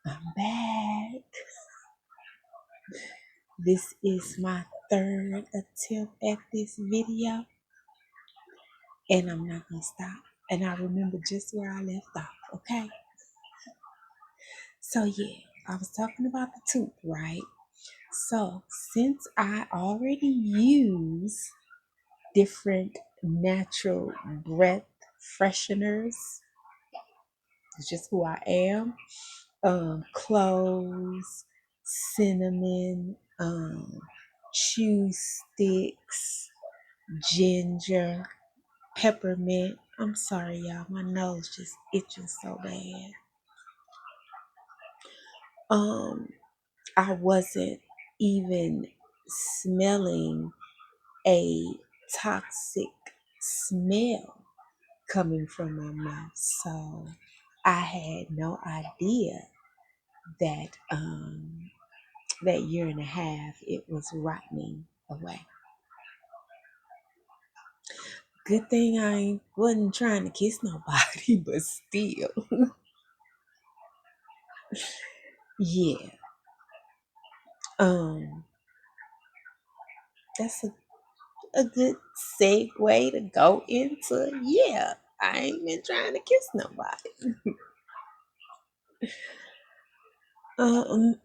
I'm back. This is my third attempt at this video, and I'm not gonna stop. And I remember just where I left off, okay? So, yeah, I was talking about the tooth, right? So, since I already use different natural breath fresheners, it's just who I am. Cloves, cinnamon, chew sticks, ginger, peppermint. I'm sorry, y'all. My nose just itching so bad. Um, I wasn't even smelling a toxic smell coming from my mouth. So I had no idea that that year and a half it was rotting away. Good thing I wasn't trying to kiss nobody, but still. Yeah. Um, that's a good segue to go into, yeah, I ain't been trying to kiss nobody. Um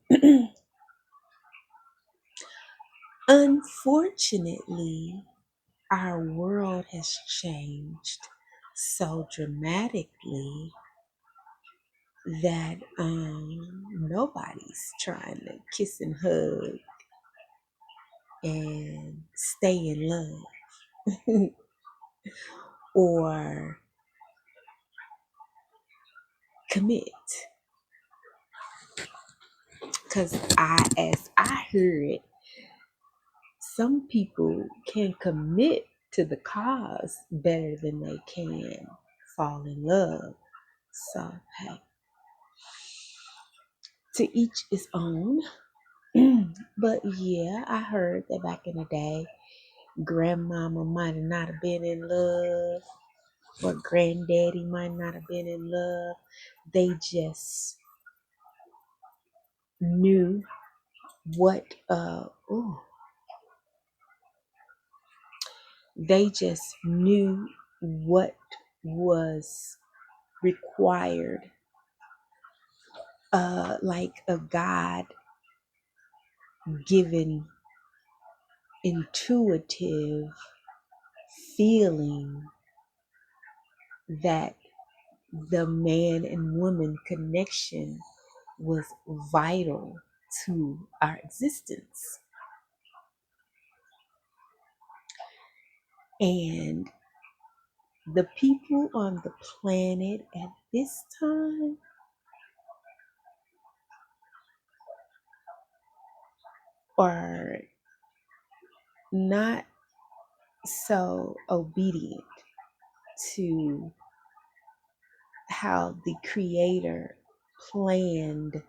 Unfortunately, our world has changed so dramatically that nobody's trying to kiss and hug and stay in love or commit. Because as I heard, some people can commit to the cause better than they can fall in love. So, hey, to each his own. But yeah, I heard that back in the day, grandmama might have not have been in love, or granddaddy might not have been in love. They just knew what they just knew what was required, like a God given intuitive feeling that the man and woman connection was vital to our existence. And the people on the planet at this time are not so obedient to how the creator planned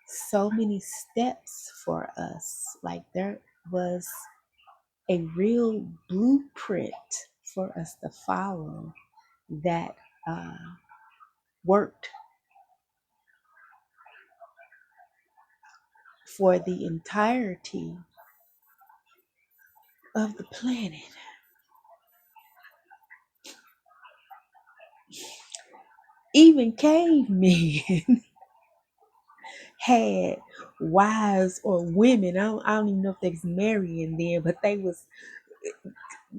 so many steps for us. Like there was a real blueprint for us to follow that worked for the entirety of the planet. Even cavemen had wives or women. I don't even know if they was marrying then, but they was,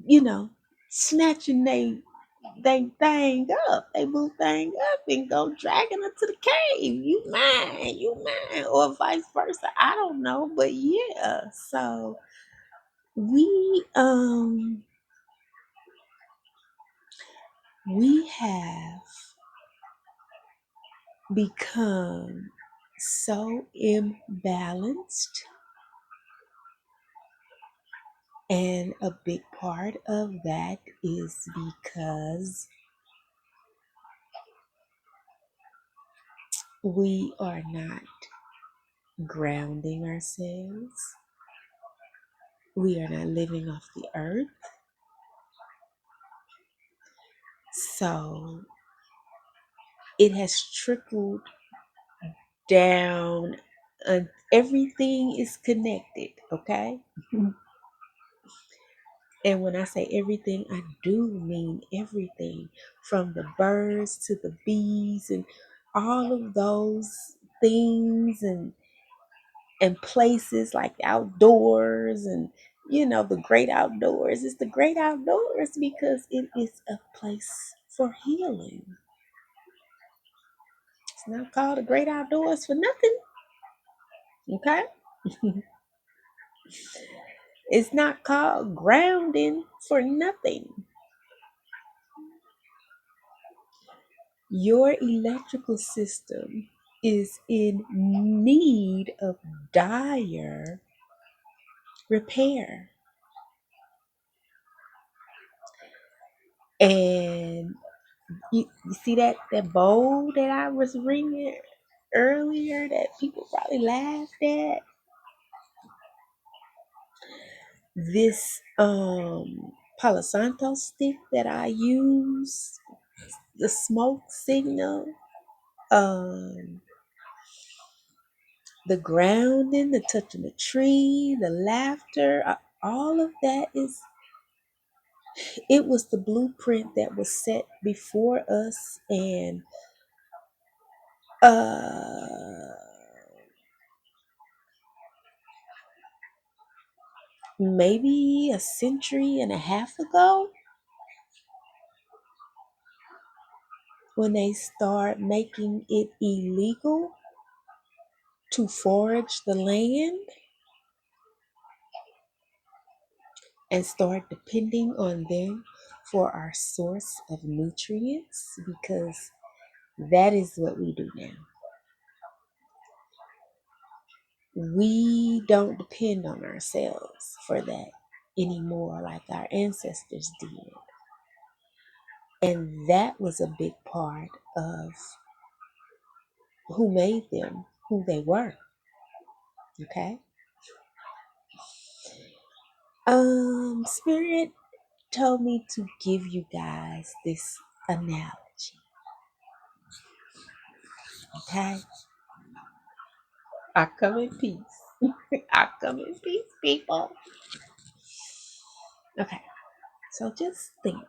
you know, snatching they thing up, they boo thing up and go dragging her to the cave. You mine, or vice versa. I don't know, but yeah. So we we have become so imbalanced, and a big part of that is because we are not grounding ourselves. We are not living off the earth. So it has trickled down. Everything is connected, okay? And when I say everything, I do mean everything, from the birds to the bees and all of those things, and places like outdoors, and the great outdoors. It's the great outdoors because it is a place for healing. It's not called the great outdoors for nothing, okay? It's not called grounding for nothing. Your electrical system is in need of dire repair. And you see that bowl that I was ringing earlier that people probably laughed at? This Palo Santo stick that I use, the smoke signal, um, the grounding, the touching the tree, the laughter, all of that it was the blueprint that was set before us. And uh maybe a century and a half ago, when they start making it illegal to forage the land and start depending on them for our source of nutrients, because that is what we do now. We don't depend on ourselves for that anymore like our ancestors did. And that was a big part of who made them who they were. Okay. Spirit told me to give you guys this analogy. Okay. I come in peace. I come in peace, people. Okay. So just think,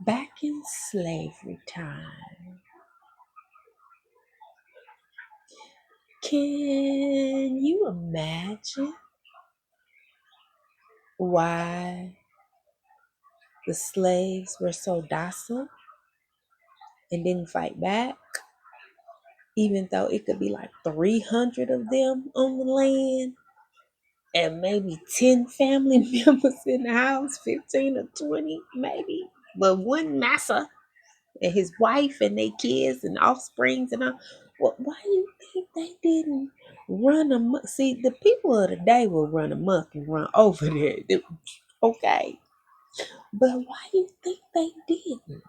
back in slavery time, can you imagine why the slaves were so docile and didn't fight back, even though it could be like 300 of them on the land and maybe 10 family members in the house, 15 or 20 maybe, but one massa and his wife and their kids and offsprings and all? Well, why do you think they didn't run amok? See, the people of the day will run amok and run over there. Okay. But why do you think they didn't?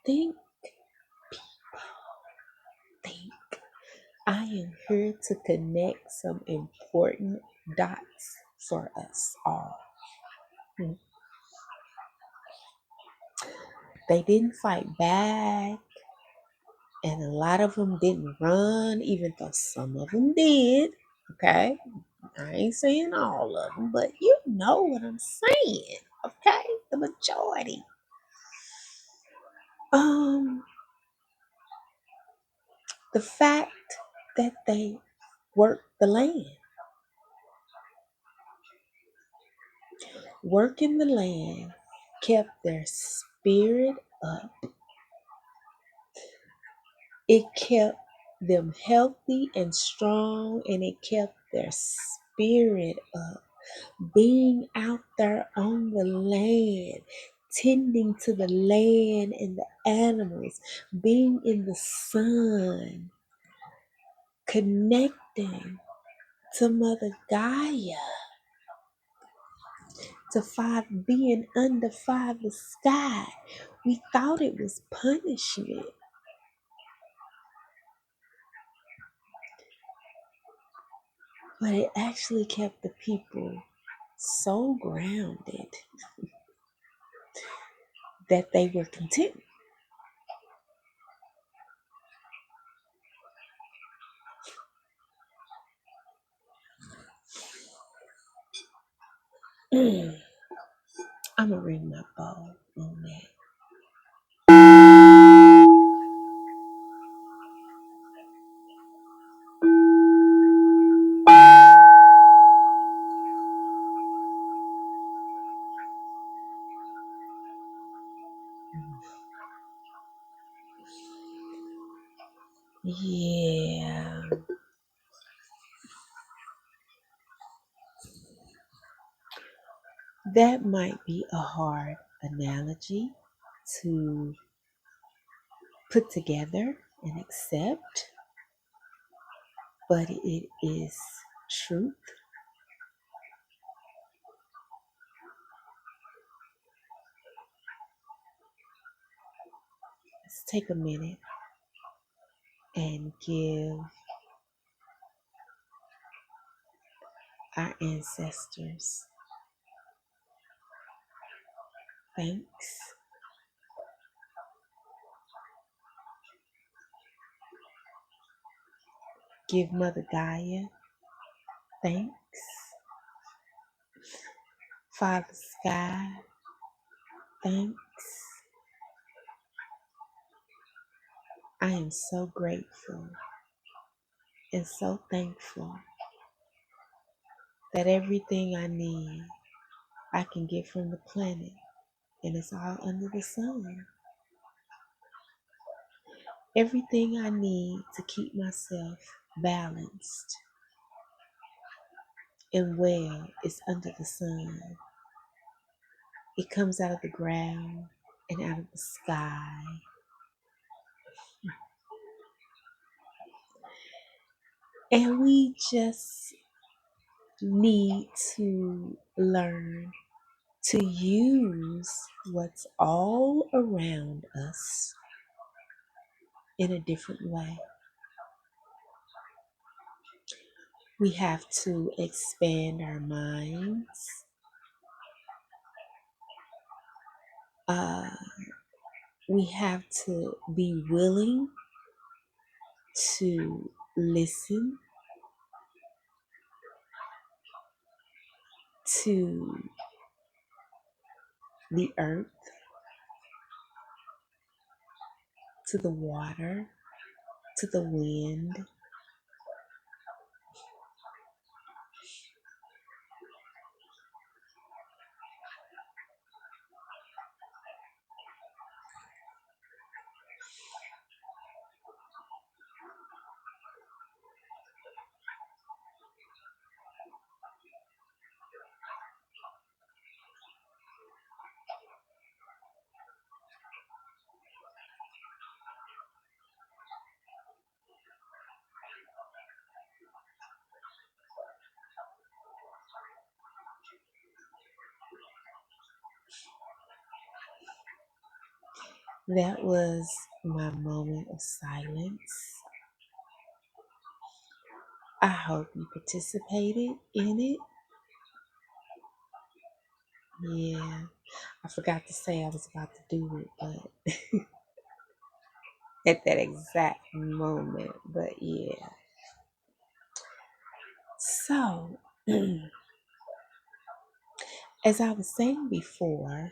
Think, think. I am here to connect some important dots for us all. Hmm. They didn't fight back, and a lot of them didn't run, even though some of them did. Okay, I ain't saying all of them, but you know what I'm saying. Okay, the majority. Um, the fact that they worked the land, working the land, kept their spirit up. It kept them healthy and strong, and it kept their spirit up. Being out there on the land, tending to the land and the animals, being in the sun, connecting to Mother Gaia, to being under Father Sky. We thought it was punishment, but it actually kept the people so grounded that they were content. I'm gonna ring my bowl on that. Yeah, that might be a hard analogy to put together and accept, but it is truth. Let's take a minute and give our ancestors thanks. Give Mother Gaia thanks. Father Sky, thanks. I am so grateful and so thankful that everything I need I can get from the planet, and it's all under the sun. Everything I need to keep myself balanced and well is under the sun. It comes out of the ground and out of the sky. And we just need to learn to use what's all around us in a different way. We have to expand our minds. Uh, we have to be willing to listen to the earth, to the water, to the wind. That was my moment of silence. I hope you participated in it. Yeah, I forgot to say I was about to do it, but at that exact moment. But yeah. So, as I was saying before,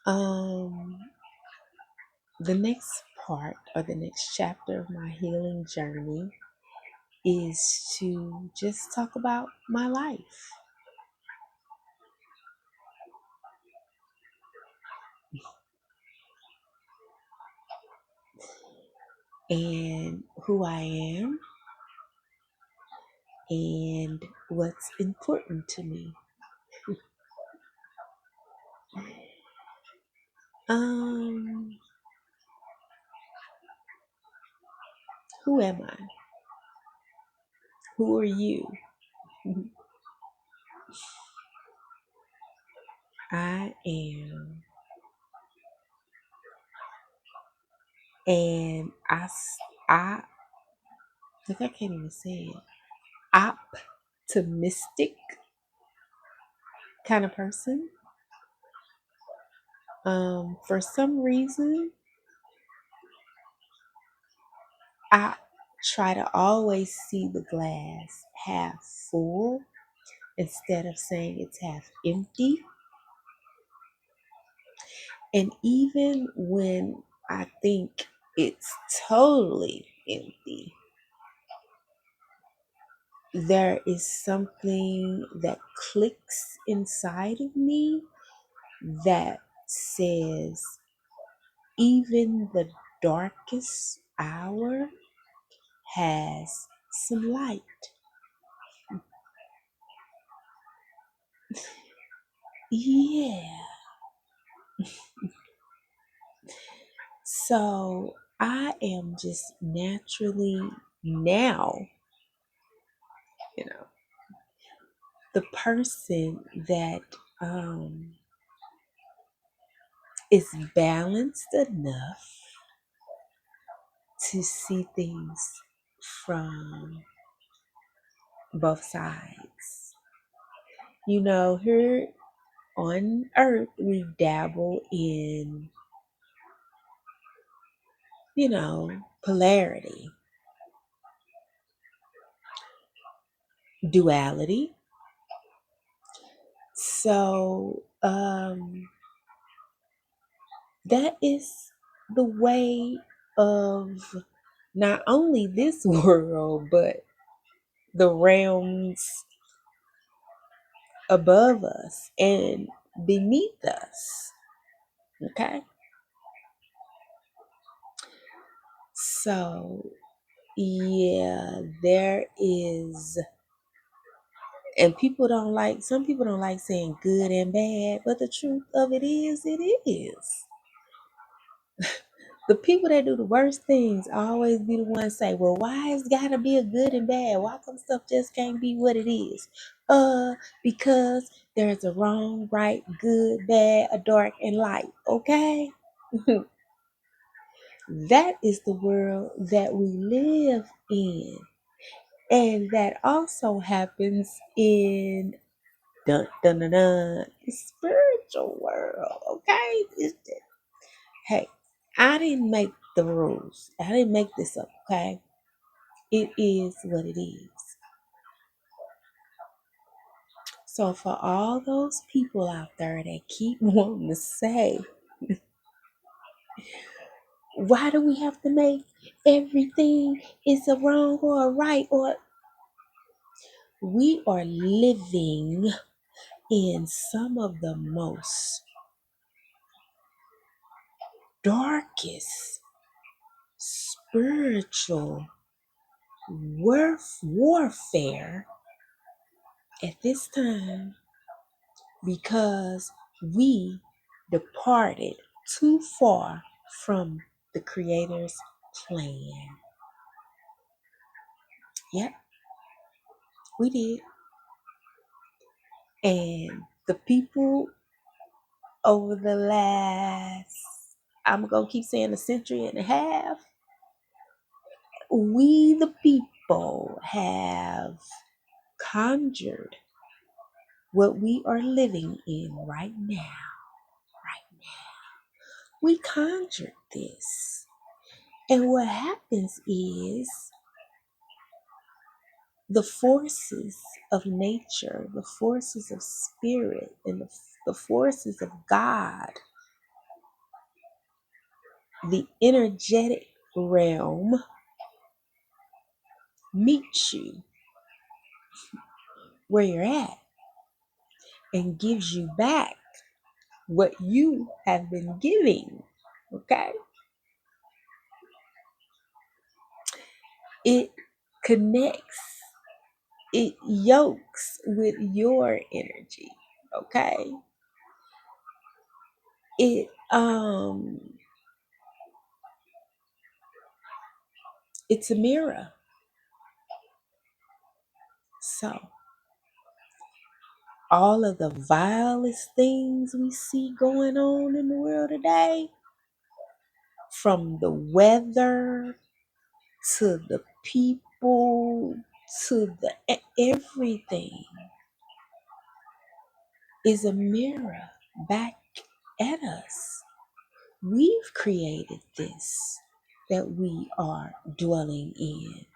um, the next part or the next chapter of my healing journey is to just talk about my life and who I am and what's important to me. Um, who am I? Who are you? I am, and I like I can't even say it. Optimistic kind of person. For some reason, I try to always see the glass half full instead of saying it's half empty. And even when I think it's totally empty, there is something that clicks inside of me that says, even the darkest hour has some light. Yeah. So I am just naturally now, you know, the person that um, is balanced enough to see things from both sides. Here on earth, we dabble in, polarity, duality. So, that is the way of not only this world, but the realms above us and beneath us. Okay. So, yeah, there is, and some people don't like saying good and bad, but the truth of it is, it is. The people that do the worst things always be the ones say, well, why it's gotta be a good and bad? Why come stuff just can't be what it is? Because there's a wrong, right, good, bad, a dark, and light. Okay? That is the world that we live in. And that also happens in the spiritual world. Okay? Hey, I didn't make the rules. I didn't make this up, okay? It is what it is. So for all those people out there that keep wanting to say, why do we have to make everything is a wrong or a right? Or we are living in some of the most darkest spiritual warfare at this time because we departed too far from the Creator's plan. Yep, we did. And the people over the last, I'm going to keep saying, a century and a half, we the people have conjured what we are living in right now. Right now. We conjured this. And what happens is the forces of nature, the forces of spirit, and the forces of God, the energetic realm, meets you where you're at and gives you back what you have been giving. Okay? It connects, it yokes with your energy. Okay? It's a mirror. So all of the vilest things we see going on in the world today, from the weather to the people to the everything, is a mirror back at us. We've created this that we are dwelling in.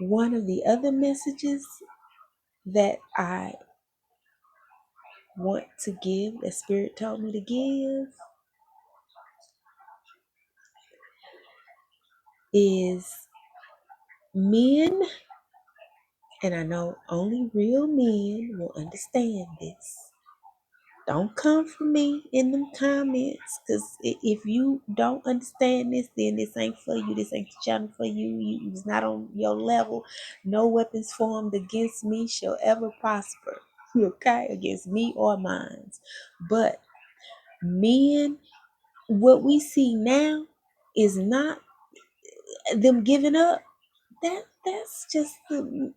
One of the other messages that I want to give, that Spirit told me to give, is men, and I know only real men will understand this. Don't come for me in them comments, because if you don't understand this, then this ain't for you. This ain't the channel for you. It's not on your level. No weapons formed against me shall ever prosper. Okay, against me or mine. But men, what we see now is not them giving up. That's just the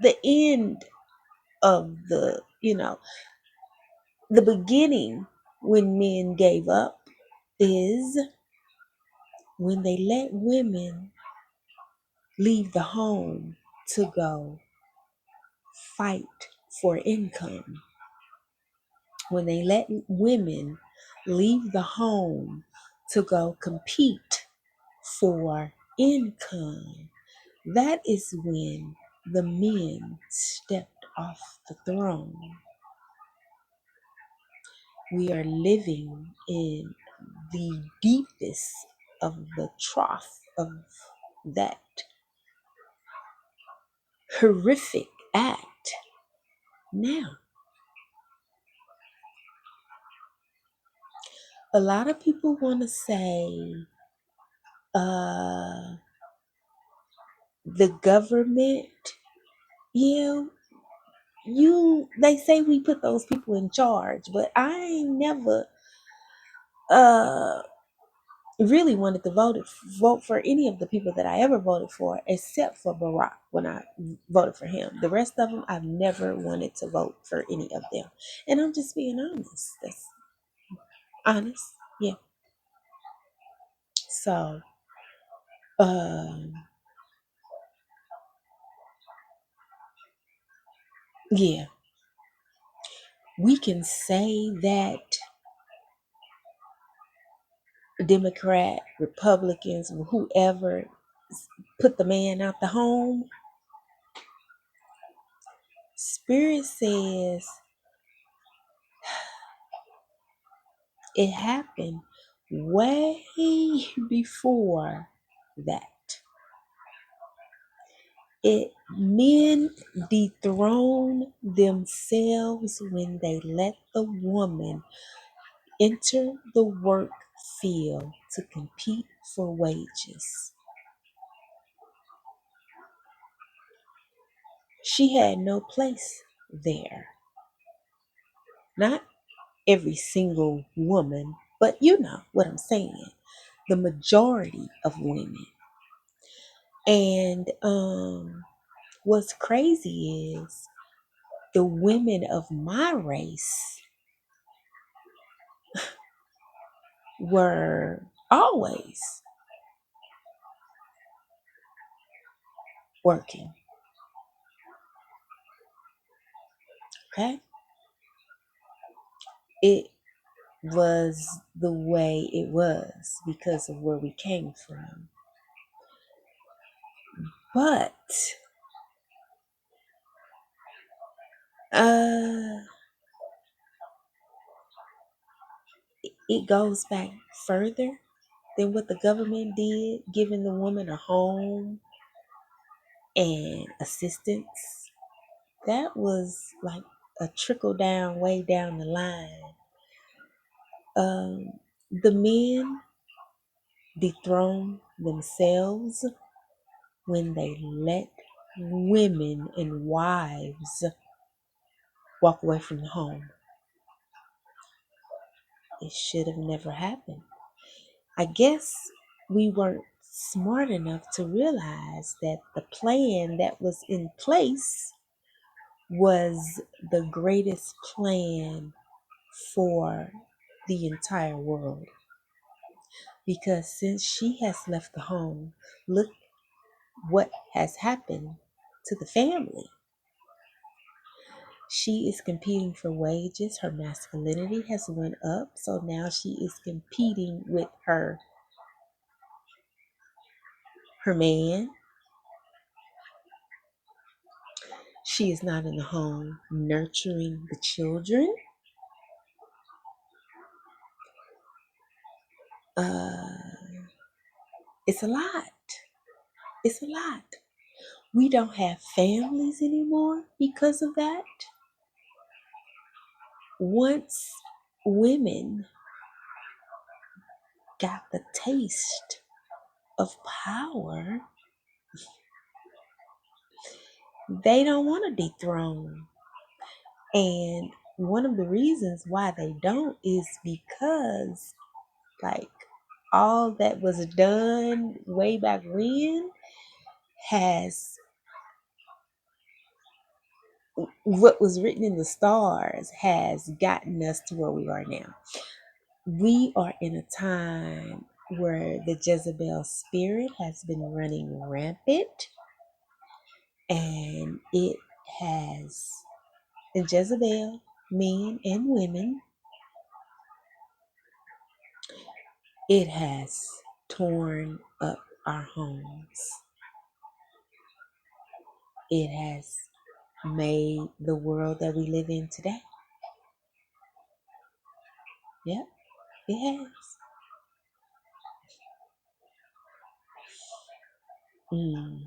the end of the beginning. When men gave up is when they let women leave the home to go fight for income. When they let women leave the home to go compete for income, that is when the men stepped off the throne. We are living in the deepest of the trough of that horrific act now. A lot of people want to say the government, yeah, they say we put those people in charge, but I ain't never uh really wanted to vote for any of the people that I ever voted for, except for Barack when I voted for him. The rest of them, I've never wanted to vote for any of them, and I'm just being honest. That's honest, yeah. So, um, yeah, we can say that Democrat, Republicans, whoever put the man out the home. Spirit says it happened way before that. Men dethrone themselves when they let the woman enter the work field to compete for wages. She had no place there. Not every single woman, but you know what I'm saying. The majority of women. And what's crazy is the women of my race were always working. Okay? It was the way it was because of where we came from. But it goes back further than what the government did, giving the woman a home and assistance. That was like a trickle down, way down the line. The men dethrone themselves when they let women and wives walk away from the home. It should have never happened. I guess we weren't smart enough to realize that the plan that was in place was the greatest plan for the entire world. Because since she has left the home, look what has happened to the family. She is competing for wages. Her masculinity has went up. So now she is competing with her man. She is not in the home nurturing the children. Uh, it's a lot. It's a lot. We don't have families anymore because of that. Once women got the taste of power, they don't want to dethrone. And one of the reasons why they don't is because, like, all that was done way back when has what was written in the stars has gotten us to where we are now. We are in a time where the Jezebel spirit has been running rampant, and it has, the Jezebel, men and women, it has torn up our homes. It has made the world that we live in today. Yep, it has. Mm.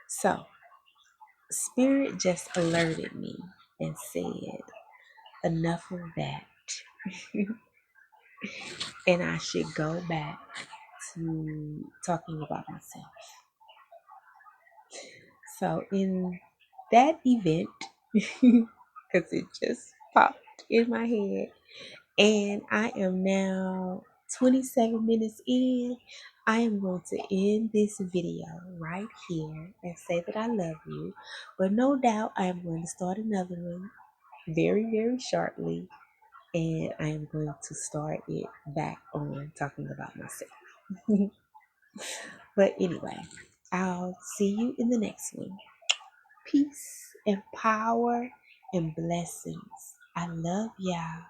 So, Spirit just alerted me and said, enough of that. And I should go back to talking about myself. So, in that event, because it just popped in my head, and I am now 27 minutes in. I am going to end this video right here and say that I love you. But no doubt I am going to start another one very, very shortly. And I am going to start it back on talking about myself. But anyway, I'll see you in the next one. Peace and power and blessings. I love y'all.